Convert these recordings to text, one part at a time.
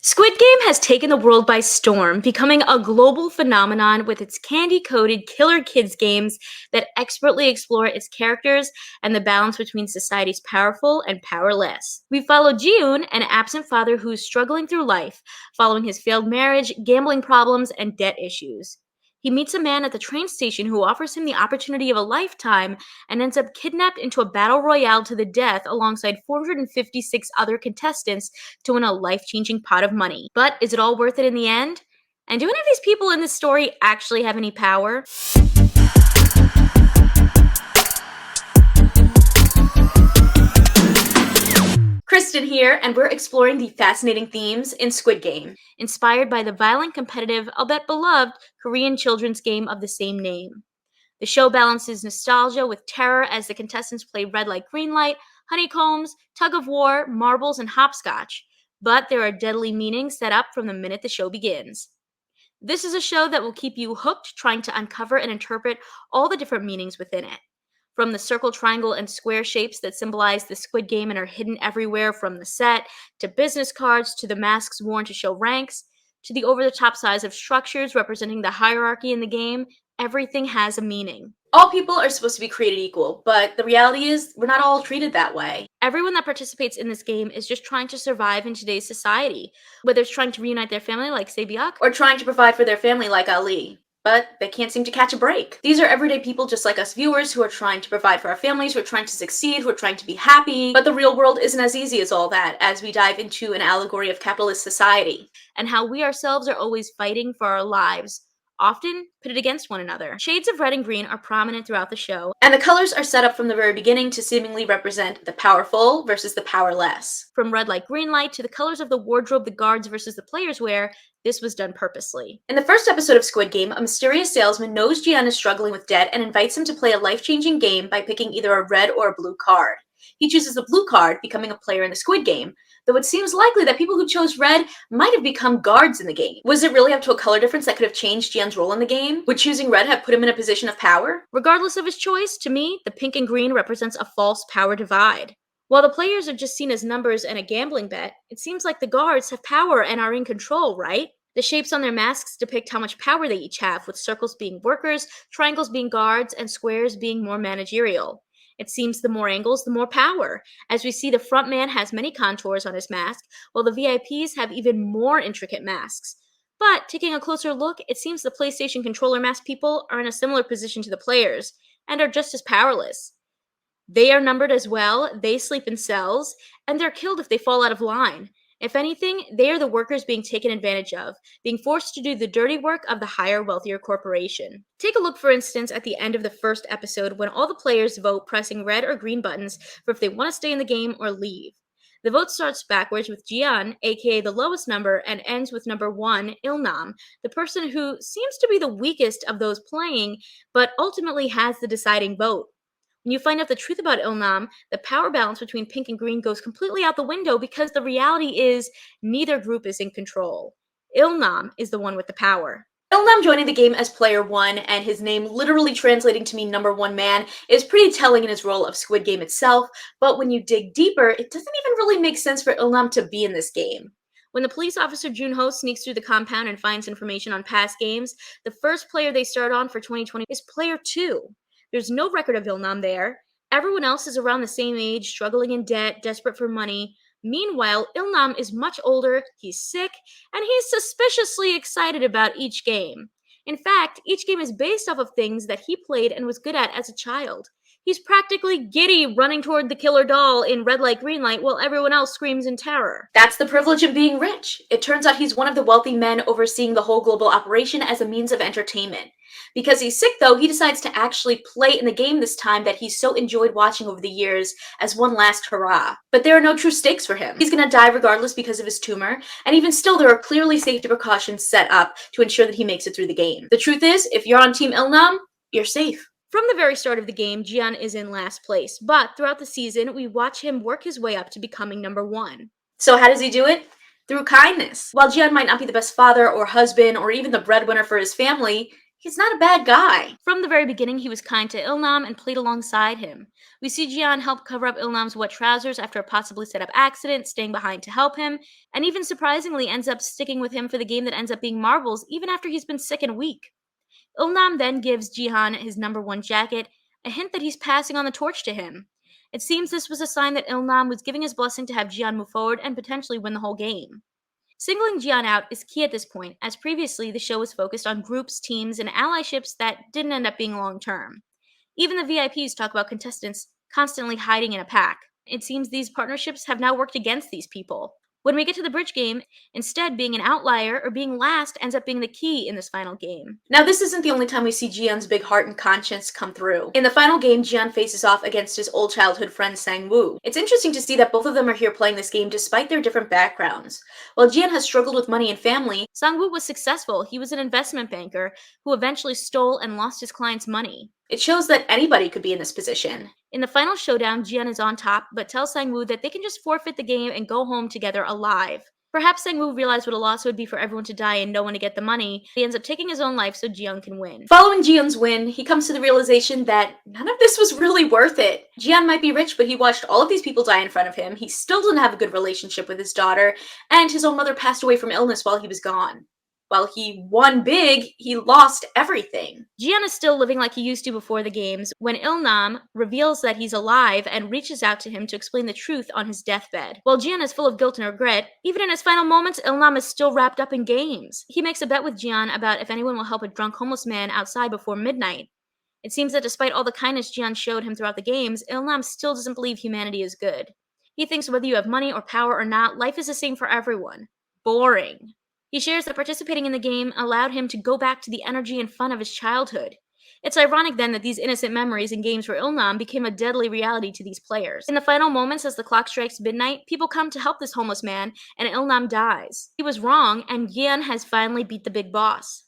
Squid Game has taken the world by storm, becoming a global phenomenon with its candy-coated killer kids games that expertly explore its characters and the balance between society's powerful and powerless. We follow gi-hun, an absent father who's struggling through life, following his failed marriage, gambling problems, and debt issues. He meets a man at the train station who offers him the opportunity of a lifetime and ends up kidnapped into a battle royale to the death alongside 456 other contestants to win a life-changing pot of money. But is it all worth it in the end? And do any of these people in this story actually have any power? Kristen here, and we're exploring the fascinating themes in Squid Game, inspired by the violent, competitive, albeit beloved, Korean children's game of the same name. The show balances nostalgia with terror as the contestants play red light, green light, honeycombs, tug of war, marbles, and hopscotch. But there are deadly meanings set up from the minute the show begins. This is a show that will keep you hooked, trying to uncover and interpret all the different meanings within it. From the circle, triangle, and square shapes that symbolize the Squid Game and are hidden everywhere from the set, to business cards, to the masks worn to show ranks, to the over-the-top size of structures representing the hierarchy in the game, everything has a meaning. All people are supposed to be created equal, but the reality is we're not all treated that way. Everyone that participates in this game is just trying to survive in today's society, whether it's trying to reunite their family like Sae-byuk, or trying to provide for their family like Ali. But they can't seem to catch a break. These are everyday people just like us viewers who are trying to provide for our families, who are trying to succeed, who are trying to be happy. But the real world isn't as easy as all that, as we dive into an allegory of capitalist society, and how we ourselves are always fighting for our lives, often pitted against one another. Shades of red and green are prominent throughout the show, and the colors are set up from the very beginning to seemingly represent the powerful versus the powerless. From red light, green light to the colors of the wardrobe the guards versus the players wear, this was done purposely. In the first episode of Squid Game, a mysterious salesman knows gi-hun is struggling with debt and invites him to play a life-changing game by picking either a red or a blue card. He chooses the blue card, becoming a player in the Squid Game, though it seems likely that people who chose red might have become guards in the game. Was it really up to a color difference that could have changed gi-hun's role in the game? Would choosing red have put him in a position of power? Regardless of his choice, to me, the pink and green represents a false power divide. While the players are just seen as numbers and a gambling bet, it seems like the guards have power and are in control, right? The shapes on their masks depict how much power they each have, with circles being workers, triangles being guards, and squares being more managerial. It seems the more angles, the more power, as we see the front man has many contours on his mask, while the VIPs have even more intricate masks. But taking a closer look, it seems the PlayStation controller mask people are in a similar position to the players, and are just as powerless. They are numbered as well, they sleep in cells, and they're killed if they fall out of line. If anything, they are the workers being taken advantage of, being forced to do the dirty work of the higher, wealthier corporation. Take a look, for instance, at the end of the first episode when all the players vote pressing red or green buttons for if they want to stay in the game or leave. The vote starts backwards with gi-hun, aka the lowest number, and ends with number 1, Il-nam, the person who seems to be the weakest of those playing, but ultimately has the deciding vote. When you find out the truth about Il-nam, the power balance between pink and green goes completely out the window because the reality is neither group is in control. Il-nam is the one with the power. Il-nam joining the game as player 1 and his name literally translating to mean number 1 man is pretty telling in his role of Squid Game itself, but when you dig deeper, it doesn't even really make sense for Il-nam to be in this game. When the police officer Jun-ho sneaks through the compound and finds information on past games, the first player they start on for 2020 is player 2. There's no record of Il-nam there. Everyone else is around the same age, struggling in debt, desperate for money. Meanwhile, Il-nam is much older, he's sick, and he's suspiciously excited about each game. In fact, each game is based off of things that he played and was good at as a child. He's practically giddy running toward the killer doll in red light, green light while everyone else screams in terror. That's the privilege of being rich. It turns out he's one of the wealthy men overseeing the whole global operation as a means of entertainment. Because he's sick though, he decides to actually play in the game this time that he's so enjoyed watching over the years as one last hurrah. But there are no true stakes for him. He's gonna die regardless because of his tumor, and even still there are clearly safety precautions set up to ensure that he makes it through the game. The truth is, if you're on Team Il-nam, you're safe. From the very start of the game, gi-hun is in last place, but throughout the season, we watch him work his way up to becoming number 1. So how does he do it? Through kindness. While gi-hun might not be the best father or husband or even the breadwinner for his family, He's not a bad guy. From the very beginning, he was kind to Ilnam and played alongside him. We see gi-hun help cover up Ilnam's wet trousers after a possibly set-up accident, staying behind to help him, and even surprisingly ends up sticking with him for the game that ends up being marbles, even after he's been sick and weak. Ilnam then gives gi-hun his #1 jacket, a hint that he's passing on the torch to him. It seems this was a sign that Ilnam was giving his blessing to have gi-hun move forward and potentially win the whole game. Singling gi-hun out is key at this point, as previously the show was focused on groups, teams, and allyships that didn't end up being long-term. Even the VIPs talk about contestants constantly hiding in a pack. It seems these partnerships have now worked against these people. When we get to the bridge game, instead being an outlier or being last ends up being the key in this final game. Now this isn't the only time we see gi-hun's big heart and conscience come through. In the final game, gi-hun faces off against his old childhood friend Sang-woo. It's interesting to see that both of them are here playing this game despite their different backgrounds. While gi-hun has struggled with money and family, Sang-woo was successful. He was an investment banker who eventually stole and lost his clients' money. It shows that anybody could be in this position. In the final showdown, gi-hun is on top, but tells Sang-woo that they can just forfeit the game and go home together alive. Perhaps Sang-woo realized what a loss it would be for everyone to die and no one to get the money. He ends up taking his own life so gi-hun can win. Following gi-hun's win, he comes to the realization that none of this was really worth it. Gi-hun might be rich, but he watched all of these people die in front of him. He still didn't have a good relationship with his daughter, and his own mother passed away from illness while he was gone. While he won big, he lost everything. Gi-hun is still living like he used to before the games when Ilnam reveals that he's alive and reaches out to him to explain the truth on his deathbed. While gi-hun is full of guilt and regret, even in his final moments, Ilnam is still wrapped up in games. He makes a bet with gi-hun about if anyone will help a drunk homeless man outside before midnight. It seems that despite all the kindness gi-hun showed him throughout the games, Ilnam still doesn't believe humanity is good. He thinks whether you have money or power or not, life is the same for everyone. Boring. He shares that participating in the game allowed him to go back to the energy and fun of his childhood. It's ironic then that these innocent memories and games for Ilnam became a deadly reality to these players. In the final moments as the clock strikes midnight, people come to help this homeless man, and Ilnam dies. He was wrong, and gi-hun has finally beat the big boss.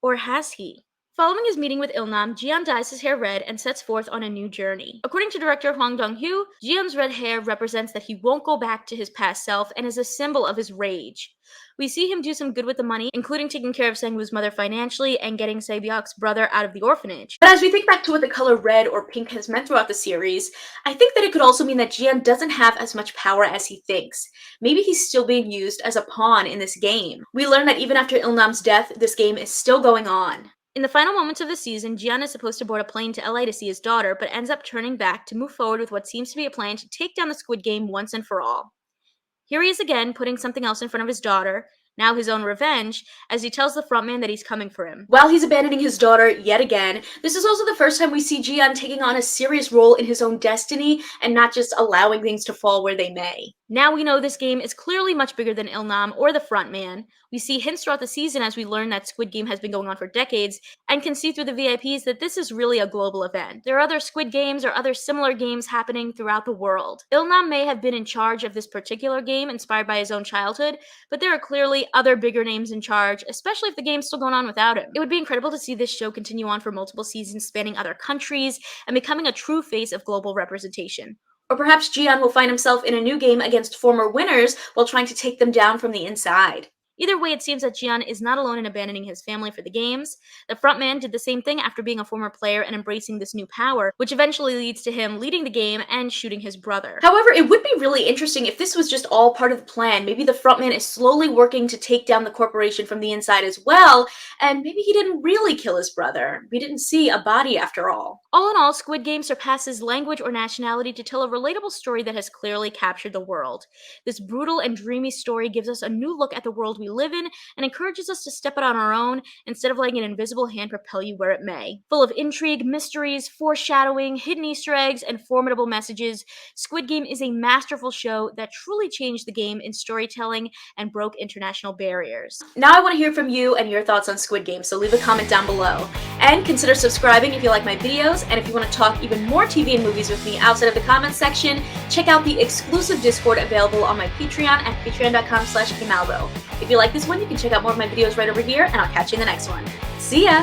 Or has he? Following his meeting with Ilnam, gi-hun dyes his hair red and sets forth on a new journey. According to director Hwang Dong-hyo, gi-hun's red hair represents that he won't go back to his past self and is a symbol of his rage. We see him do some good with the money, including taking care of Sang-woo's mother financially and getting Se-byuk's brother out of the orphanage. But as we think back to what the color red or pink has meant throughout the series, I think that it could also mean that gi-hun doesn't have as much power as he thinks. Maybe he's still being used as a pawn in this game. We learn that even after Ilnam's death, this game is still going on. In the final moments of the season, gi-hun is supposed to board a plane to LA to see his daughter, but ends up turning back to move forward with what seems to be a plan to take down the Squid Game once and for all. Here he is again, putting something else in front of his daughter, now his own revenge, as he tells the frontman that he's coming for him. While he's abandoning his daughter yet again, this is also the first time we see gi-hun taking on a serious role in his own destiny and not just allowing things to fall where they may. Now we know this game is clearly much bigger than Ilnam or the frontman. We see hints throughout the season as we learn that Squid Game has been going on for decades, and can see through the VIPs that this is really a global event. There are other Squid Games or other similar games happening throughout the world. Ilnam may have been in charge of this particular game, inspired by his own childhood, but there are clearly other bigger names in charge, especially if the game's still going on without him. It would be incredible to see this show continue on for multiple seasons spanning other countries and becoming a true face of global representation. Or perhaps gi-hun will find himself in a new game against former winners while trying to take them down from the inside. Either way, it seems that gi-hun is not alone in abandoning his family for the games. The frontman did the same thing after being a former player and embracing this new power, which eventually leads to him leading the game and shooting his brother. However, it would be really interesting if this was just all part of the plan. Maybe the frontman is slowly working to take down the corporation from the inside as well, and maybe he didn't really kill his brother. We didn't see a body after all. All in all, Squid Game surpasses language or nationality to tell a relatable story that has clearly captured the world. This brutal and dreamy story gives us a new look at the world we live in and encourages us to step it on our own instead of letting an invisible hand propel you where it may. Full of intrigue, mysteries, foreshadowing, hidden Easter eggs, and formidable messages, Squid Game is a masterful show that truly changed the game in storytelling and broke international barriers. Now I want to hear from you and your thoughts on Squid Game, so leave a comment down below. And consider subscribing if you like my videos, and if you want to talk even more TV and movies with me outside of the comments section, check out the exclusive Discord available on my Patreon at patreon.com/kmaldo. If you like this one, you can check out more of my videos right over here, and I'll catch you in the next one. See ya!